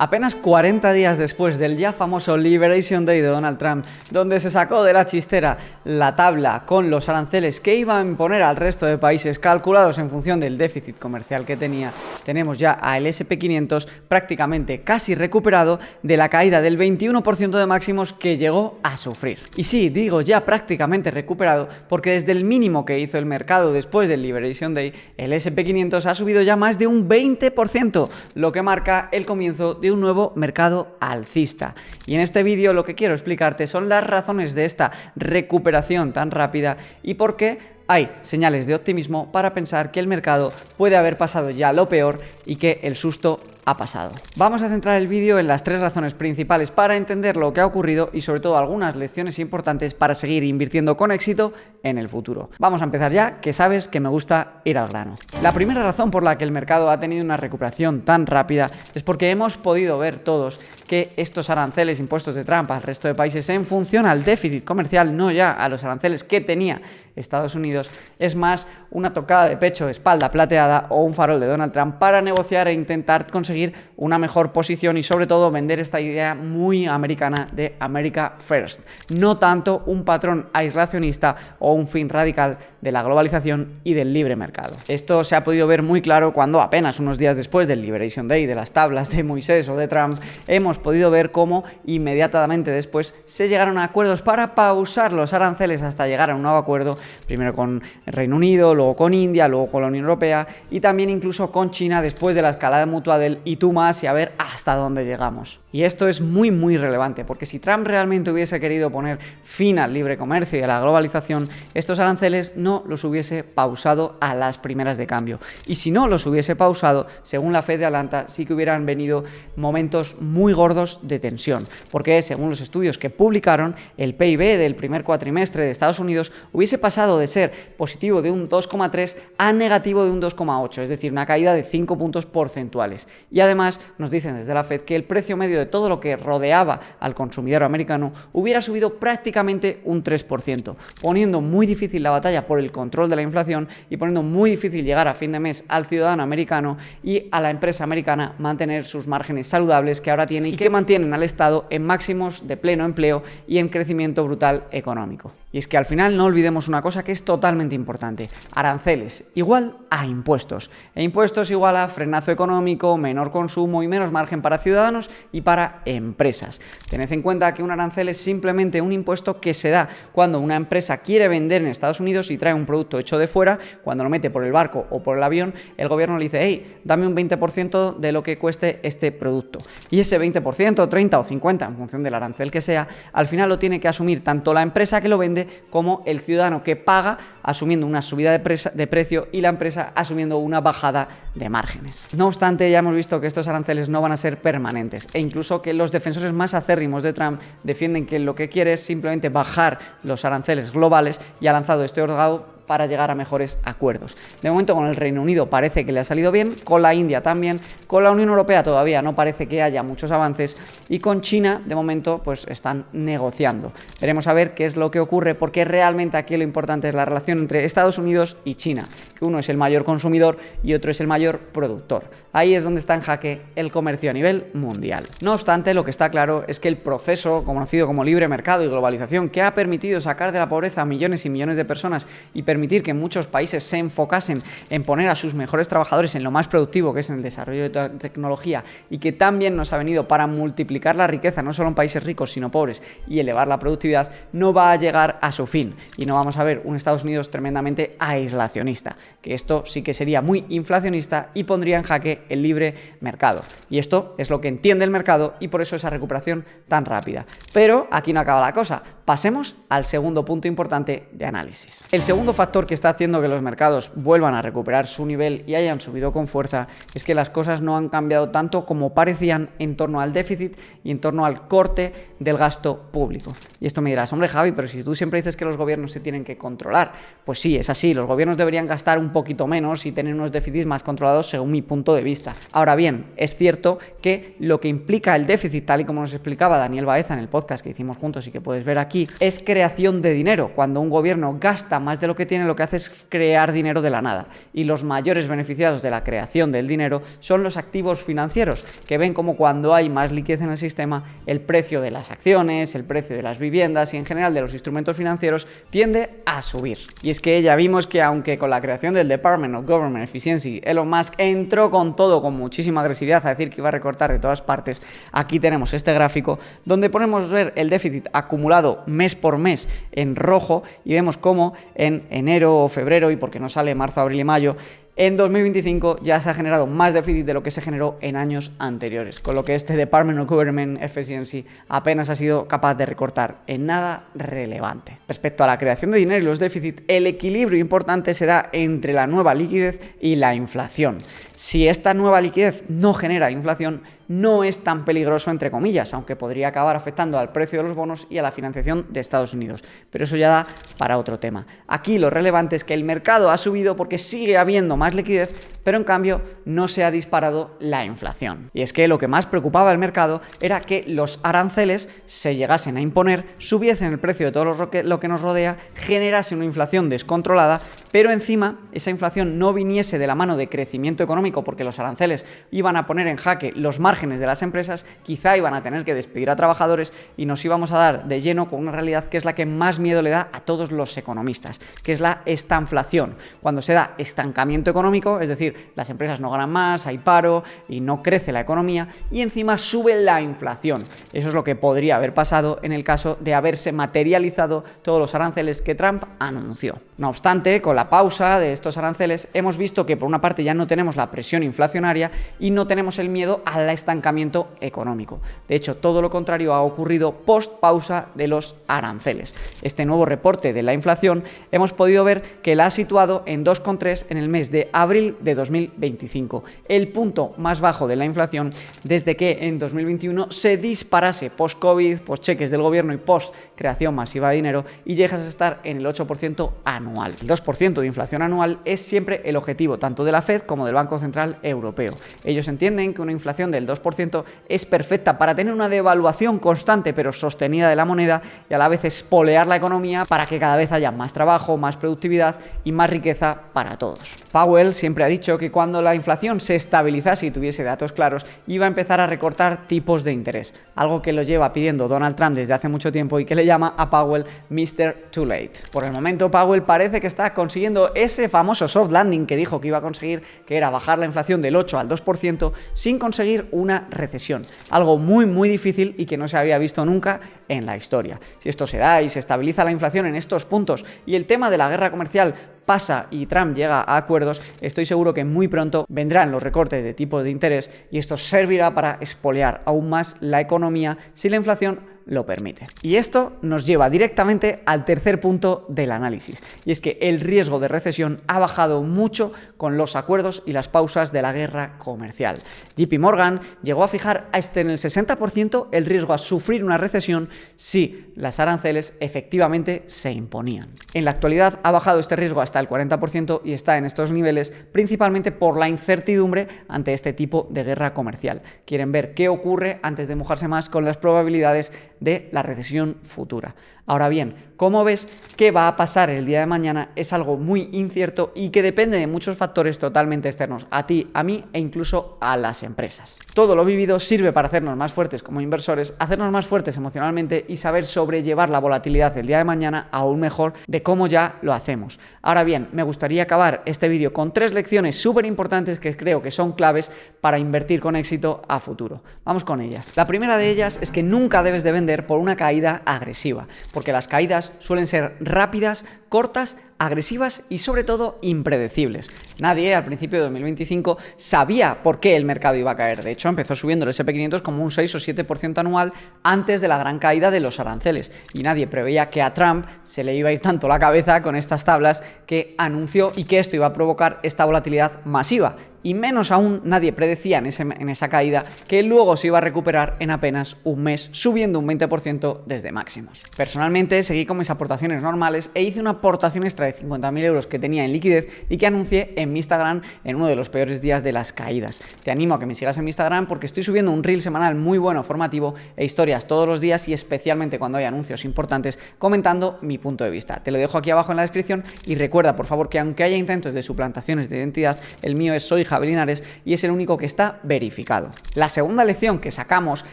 Apenas 40 días después del ya famoso Liberation Day de Donald Trump, donde se sacó de la chistera la tabla con los aranceles que iba a imponer al resto de países calculados en función del déficit comercial que tenía, tenemos ya al S&P 500 prácticamente casi recuperado de la caída del 21% de máximos que llegó a sufrir. Y sí, digo ya prácticamente recuperado porque desde el mínimo que hizo el mercado después del Liberation Day, el S&P 500 ha subido ya más de un 20%, lo que marca el comienzo de un nuevo mercado alcista. Y en este vídeo lo que quiero explicarte son las razones de esta recuperación tan rápida y por qué hay señales de optimismo para pensar que el mercado puede haber pasado ya lo peor y que el susto ha pasado. Vamos a centrar el vídeo en las tres razones principales para entender lo que ha ocurrido y sobre todo algunas lecciones importantes para seguir invirtiendo con éxito en el futuro. Vamos a empezar ya, que sabes que me gusta ir al grano. La primera razón por la que el mercado ha tenido una recuperación tan rápida es porque hemos podido ver todos que estos aranceles impuestos de Trump al resto de países en función al déficit comercial, no ya a los aranceles que tenía Estados Unidos, es más una tocada de pecho de espalda plateada o un farol de Donald Trump para negociar e intentar conseguir una mejor posición y sobre todo vender esta idea muy americana de America First, no tanto un patrón aislacionista o un fin radical de la globalización y del libre mercado. Esto se ha podido ver muy claro cuando apenas unos días después del Liberation Day, de las tablas de Moisés o de Trump, hemos podido ver cómo inmediatamente después se llegaron a acuerdos para pausar los aranceles hasta llegar a un nuevo acuerdo, primero con el Reino Unido, luego con India, luego con la Unión Europea y también incluso con China después de la escalada mutua del y tú más y a ver hasta dónde llegamos. Y esto es muy relevante porque si Trump realmente hubiese querido poner fin al libre comercio y a la globalización, estos aranceles no los hubiese pausado a las primeras de cambio. Y si no los hubiese pausado, según la Fed de Atlanta, sí que hubieran venido momentos muy gordos de tensión. Porque según los estudios que publicaron, el PIB del primer cuatrimestre de Estados Unidos hubiese pasado de ser positivo de un 2,3 a negativo de un 2,8, es decir, una caída de 5 puntos porcentuales. Y además nos dicen desde la Fed que el precio medio de todo lo que rodeaba al consumidor americano hubiera subido prácticamente un 3%, poniendo muy difícil la batalla por el control de la inflación y poniendo muy difícil llegar a fin de mes al ciudadano americano y a la empresa americana mantener sus márgenes saludables que ahora tiene y que mantienen al Estado en máximos de pleno empleo y en crecimiento brutal económico. Y es que al final no olvidemos una cosa que es totalmente importante. Aranceles igual a impuestos. E impuestos igual a frenazo económico, menor consumo y menos margen para ciudadanos y para empresas. Tened en cuenta que un arancel es simplemente un impuesto que se da cuando una empresa quiere vender en Estados Unidos y trae un producto hecho de fuera, cuando lo mete por el barco o por el avión, el gobierno le dice, hey, dame un 20% de lo que cueste este producto. Y ese 20%, 30 o 50, en función del arancel que sea, al final lo tiene que asumir tanto la empresa que lo vende como el ciudadano que paga asumiendo una subida de precio y la empresa asumiendo una bajada de márgenes. No obstante, ya hemos visto que estos aranceles no van a ser permanentes e incluso que los defensores más acérrimos de Trump defienden que lo que quiere es simplemente bajar los aranceles globales y ha lanzado este órgano para llegar a mejores acuerdos. De momento con el Reino Unido parece que le ha salido bien, con la India también, con la Unión Europea todavía no parece que haya muchos avances y con China de momento pues están negociando. Veremos a ver qué es lo que ocurre porque realmente aquí lo importante es la relación entre Estados Unidos y China, que uno es el mayor consumidor y otro es el mayor productor. Ahí es donde está en jaque el comercio a nivel mundial. No obstante, lo que está claro es que el proceso conocido como libre mercado y globalización que ha permitido sacar de la pobreza a millones y millones de personas y permitir que muchos países se enfocasen en poner a sus mejores trabajadores en lo más productivo, que es en el desarrollo de tecnología, y que también nos ha venido para multiplicar la riqueza, no solo en países ricos, sino pobres, y elevar la productividad, no va a llegar a su fin. Y no vamos a ver un Estados Unidos tremendamente aislacionista, que esto sí que sería muy inflacionista y pondría en jaque el libre mercado. Y esto es lo que entiende el mercado y por eso esa recuperación tan rápida. Pero aquí no acaba la cosa. Pasemos al segundo punto importante de análisis. El segundo factor que está haciendo que los mercados vuelvan a recuperar su nivel y hayan subido con fuerza es que las cosas no han cambiado tanto como parecían en torno al déficit y en torno al corte del gasto público. Y esto me dirás, hombre Javi, pero si tú siempre dices que los gobiernos se tienen que controlar, pues sí, es así, los gobiernos deberían gastar un poquito menos y tener unos déficits más controlados según mi punto de vista. Ahora bien, es cierto que lo que implica el déficit, tal y como nos explicaba Daniel Baeza en el podcast que hicimos juntos y que puedes ver aquí, aquí es creación de dinero. Cuando un gobierno gasta más de lo que tiene, lo que hace es crear dinero de la nada. Y los mayores beneficiados de la creación del dinero son los activos financieros, que ven como cuando hay más liquidez en el sistema, el precio de las acciones, el precio de las viviendas y en general de los instrumentos financieros tiende a subir. Y es que ya vimos que aunque con la creación del Department of Government Efficiency Elon Musk entró con todo, con muchísima agresividad, a decir que iba a recortar de todas partes, aquí tenemos este gráfico donde podemos ver el déficit acumulado mes por mes en rojo y vemos cómo en enero o febrero, y porque no sale marzo, abril y mayo, en 2025 ya se ha generado más déficit de lo que se generó en años anteriores, con lo que este Department of Government Efficiency apenas ha sido capaz de recortar en nada relevante. Respecto a la creación de dinero y los déficits, el equilibrio importante se da entre la nueva liquidez y la inflación. Si esta nueva liquidez no genera inflación, no es tan peligroso, entre comillas, aunque podría acabar afectando al precio de los bonos y a la financiación de Estados Unidos. Pero eso ya da para otro tema. Aquí lo relevante es que el mercado ha subido porque sigue habiendo más liquidez, pero en cambio no se ha disparado la inflación. Y es que lo que más preocupaba al mercado era que los aranceles se llegasen a imponer, subiesen el precio de todo lo que nos rodea, generase una inflación descontrolada, pero encima esa inflación no viniese de la mano de crecimiento económico, porque los aranceles iban a poner en jaque los márgenes de las empresas, quizá iban a tener que despedir a trabajadores y nos íbamos a dar de lleno con una realidad que es la que más miedo le da a todos los economistas, que es la estanflación. Cuando se da estancamiento económico, es decir, las empresas no ganan más, hay paro y no crece la economía y encima sube la inflación. Eso es lo que podría haber pasado en el caso de haberse materializado todos los aranceles que Trump anunció. No obstante, con la pausa de estos aranceles hemos visto que por una parte ya no tenemos la presión inflacionaria y no tenemos el miedo al estancamiento económico. De hecho, todo lo contrario ha ocurrido post pausa de los aranceles. Este nuevo reporte de la inflación hemos podido ver que la ha situado en 2,3 en el mes de abril de 2025, el punto más bajo de la inflación desde que en 2021 se disparase post-COVID, post-cheques del gobierno y post-creación masiva de dinero y llegas a estar en el 8% anual. El 2% de inflación anual es siempre el objetivo tanto de la Fed como del Banco Central Europeo. Ellos entienden que una inflación del 2% es perfecta para tener una devaluación constante pero sostenida de la moneda y a la vez espolear la economía para que cada vez haya más trabajo, más productividad y más riqueza para todos. Powell siempre ha dicho que cuando la inflación se estabilizase y tuviese datos claros, iba a empezar a recortar tipos de interés, algo que lo lleva pidiendo Donald Trump desde hace mucho tiempo y que le llama a Powell Mr. Too Late. Por el momento, Powell parece que está consiguiendo ese famoso soft landing que dijo que iba a conseguir, que era bajar la inflación del 8 al 2% sin conseguir una recesión, algo muy difícil y que no se había visto nunca en la historia. Si esto se da y se estabiliza la inflación en estos puntos y el tema de la guerra comercial pasa y Trump llega a acuerdos, estoy seguro que muy pronto vendrán los recortes de tipos de interés y esto servirá para espolear aún más la economía si la inflación lo permite. Y esto nos lleva directamente al tercer punto del análisis, y es que el riesgo de recesión ha bajado mucho con los acuerdos y las pausas de la guerra comercial. JP Morgan llegó a fijar hasta en el 60% el riesgo a sufrir una recesión si las aranceles efectivamente se imponían. En la actualidad ha bajado este riesgo hasta el 40% y está en estos niveles principalmente por la incertidumbre ante este tipo de guerra comercial. Quieren ver qué ocurre antes de mojarse más con las probabilidades de la recesión futura. Ahora bien, como ves, qué va a pasar el día de mañana es algo muy incierto y que depende de muchos factores totalmente externos a ti, a mí e incluso a las empresas. Todo lo vivido sirve para hacernos más fuertes como inversores, hacernos más fuertes emocionalmente y saber sobrellevar la volatilidad del día de mañana aún mejor de cómo ya lo hacemos. Ahora bien, me gustaría acabar este vídeo con 3 lecciones súper importantes que creo que son claves para invertir con éxito a futuro. Vamos con ellas. La primera de ellas es que nunca debes de vender por una caída agresiva, porque las caídas suelen ser rápidas, cortas, agresivas y sobre todo impredecibles. Nadie al principio de 2025 sabía por qué el mercado iba a caer. De hecho, empezó subiendo el S&P 500 como un 6 o 7% anual antes de la gran caída de los aranceles. Y nadie preveía que a Trump se le iba a ir tanto la cabeza con estas tablas que anunció y que esto iba a provocar esta volatilidad masiva. Y menos aún nadie predecía en esa caída que luego se iba a recuperar en apenas un mes, subiendo un 20% desde máximos. Personalmente seguí con mis aportaciones normales e hice una aportación extra de 50.000 euros que tenía en liquidez y que anuncié en mi Instagram en uno de los peores días de las caídas. Te animo a que me sigas en mi Instagram porque estoy subiendo un reel semanal muy bueno, formativo e historias todos los días y especialmente cuando hay anuncios importantes comentando mi punto de vista. Te lo dejo aquí abajo en la descripción y recuerda por favor que aunque haya intentos de suplantaciones de identidad, el mío es Soy Javi Linares y es el único que está verificado. La segunda lección que sacamos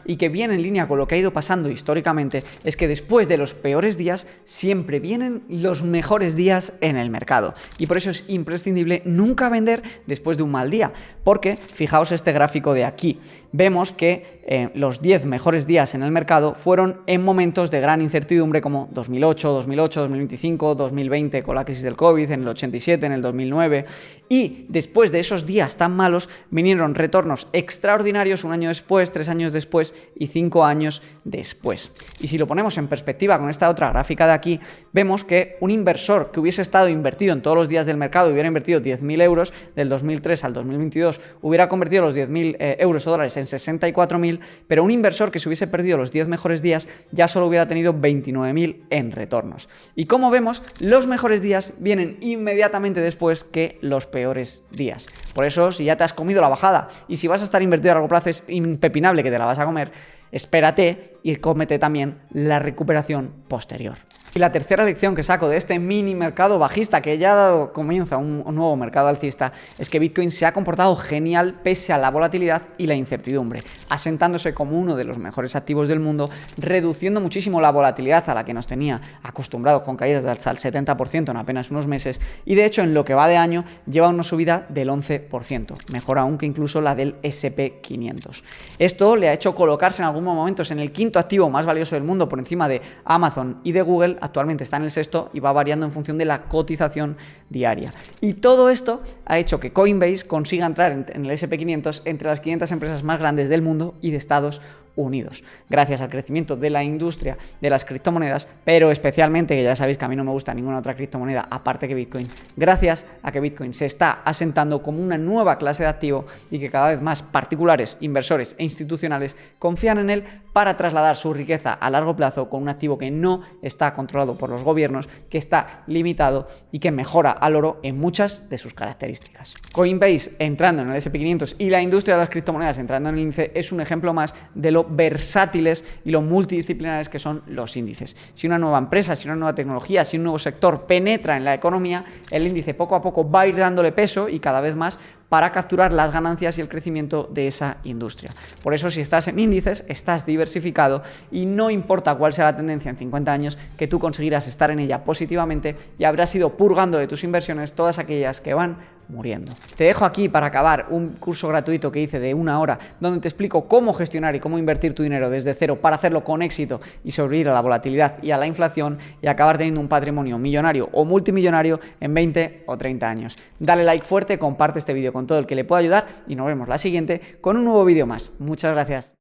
y que viene en línea con lo que ha ido pasando históricamente es que después de los peores días siempre vienen los mejores días en el mercado y por eso es imprescindible nunca vender después de un mal día, porque fijaos este gráfico de aquí, vemos que los 10 mejores días en el mercado fueron en momentos de gran incertidumbre como 2008, 2025, 2020 con la crisis del COVID, en el 87, en el 2009 y después de esos días tan malos vinieron retornos extraordinarios un año después, 3 años después y 5 años después. Y si lo ponemos en perspectiva con esta otra gráfica de aquí, vemos que un inversor que hubiese estado invertido en todos los días del mercado y hubiera invertido 10.000 euros del 2003 al 2022, hubiera convertido los 10.000 euros o dólares en 64.000, pero un inversor que se hubiese perdido los 10 mejores días ya solo hubiera tenido 29.000 en retornos. Y como vemos, los mejores días vienen inmediatamente después que los peores días. Por eso, si ya te has comido la bajada y si vas a estar invertido a largo plazo, es impepinable que te la vas a comer, espérate y cómete también la recuperación posterior. Y la tercera lección que saco de este mini mercado bajista que ya ha dado comienzo a un nuevo mercado alcista es que Bitcoin se ha comportado genial pese a la volatilidad y la incertidumbre, asentándose como uno de los mejores activos del mundo, reduciendo muchísimo la volatilidad a la que nos tenía acostumbrados con caídas de hasta el 70% en apenas unos meses y de hecho en lo que va de año lleva una subida del 11%, mejor aún que incluso la del SP500. Esto le ha hecho colocarse en algunos momentos en el quinto activo más valioso del mundo por encima de Amazon y de Google. Actualmente está en el sexto y va variando en función de la cotización diaria. Y todo esto ha hecho que Coinbase consiga entrar en el SP500 entre las 500 empresas más grandes del mundo y de Estados Unidos, gracias al crecimiento de la industria de las criptomonedas, pero especialmente, que ya sabéis que a mí no me gusta ninguna otra criptomoneda aparte que Bitcoin, gracias a que Bitcoin se está asentando como una nueva clase de activo y que cada vez más particulares, inversores e institucionales confían en él para trasladar su riqueza a largo plazo con un activo que no está controlado por los gobiernos, que está limitado y que mejora al oro en muchas de sus características. Coinbase entrando en el SP500 y la industria de las criptomonedas entrando en el índice es un ejemplo más de lo versátiles y lo multidisciplinares que son los índices. Si una nueva empresa, si una nueva tecnología, si un nuevo sector penetra en la economía, el índice poco a poco va a ir dándole peso y cada vez más para capturar las ganancias y el crecimiento de esa industria. Por eso, si estás en índices, estás diversificado y no importa cuál sea la tendencia en 50 años, que tú conseguirás estar en ella positivamente y habrás ido purgando de tus inversiones todas aquellas que van muriendo. Te dejo aquí para acabar un curso gratuito que hice de 1 hora donde te explico cómo gestionar y cómo invertir tu dinero desde cero para hacerlo con éxito y sobrevivir a la volatilidad y a la inflación y acabar teniendo un patrimonio millonario o multimillonario en 20 o 30 años. Dale like fuerte, comparte este vídeo con todo el que le pueda ayudar y nos vemos la siguiente con un nuevo vídeo más. Muchas gracias.